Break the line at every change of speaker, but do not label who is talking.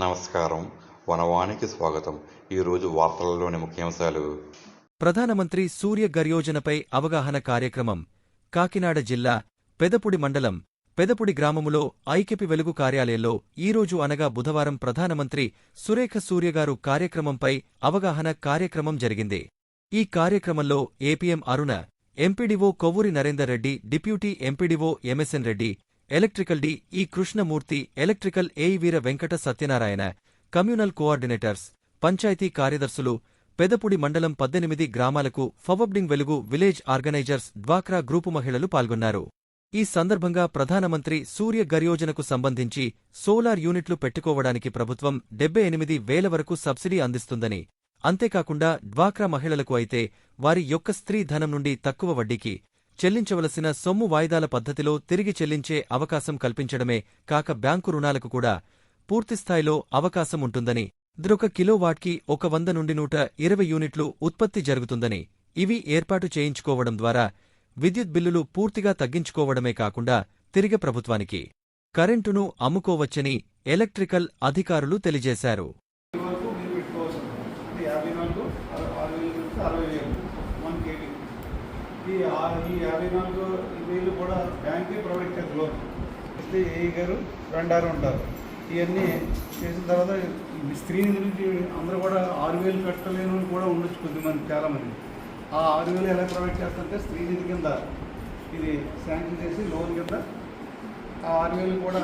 నమస్కారం. వనవాణికి స్వాగతం. ఈరోజు వార్తలలోని ముఖ్యాంశాలు.
ప్రధానమంత్రి సూర్య ఘర్యోజనపై అవగాహన కార్యక్రమం. కాకినాడ జిల్లా పెదపుడి మండలం పెదపుడి గ్రామములో ఐకెపి వెలుగు కార్యాలయంలో ఈరోజు అనగా బుధవారం ప్రధానమంత్రి సురేఖ సూర్యగారు కార్యక్రమంపై అవగాహన కార్యక్రమం జరిగింది. ఈ కార్యక్రమంలో APM Aruna, MPDO Kovvuri Narender Reddy, deputy MPDO MSN Reddy, electrical D E Krishnamurthy, electrical AE Veera Venkata Satyanarayana, communal coordinators, panchayat కార్యదర్శులు, పెదపుడి మండలం 18 గ్రామాలకు ఫవబ్డింగ్ వెలుగు విలేజ్ ఆర్గనైజర్స్, డ్వాక్రా గ్రూపు మహిళలు పాల్గొన్నారు. ఈ సందర్భంగా ప్రధానమంత్రి సూర్య ఘర్యోజనకు సంబంధించి సోలార్ యూనిట్లు పెట్టుకోవడానికి ప్రభుత్వం 78,000 వరకు సబ్సిడీ అందిస్తుందని, అంతేకాకుండా డ్వాక్రా మహిళలకు అయితే వారి యొక్క స్త్రీ ధనం నుండి తక్కువ వడ్డీకి చెల్లించవలసిన సొమ్ము వాయిదాల పద్ధతిలో తిరిగి చెల్లించే అవకాశం కల్పించడమే కాక బ్యాంకు రుణాలకు కూడా పూర్తిస్థాయిలో అవకాశం ఉంటుందని, ద్రొక కిలోవాట్కి 100 నుండి 120 యూనిట్లు ఉత్పత్తి జరుగుతుందని, ఇవి ఏర్పాటు చేయించుకోవడం ద్వారా విద్యుత్ బిల్లులు పూర్తిగా తగ్గించుకోవడమే కాకుండా తిరిగి ప్రభుత్వానికి కరెంటును అమ్ముకోవచ్చని ఎలక్ట్రికల్ అధికారులు తెలియజేశారు.
ఈ 54,000 కూడా బ్యాంకే ప్రొవైడ్ చేస్తారు. లోన్ ఇస్తే ఏఈ గారు రెండారు ఉంటారు. ఇవన్నీ చేసిన తర్వాత స్త్రీ గురించి అందరూ కూడా 6,000 కట్టలేని కూడా ఉండొచ్చు కొద్దిమంది, చాలామంది. ఆ 6,000 ఎలా ప్రొవైడ్ చేస్తారంటే స్త్రీ నిధి కింద ఇది శాంక్షన్ చేసి లోన్ కింద ఆ 6,000 కూడా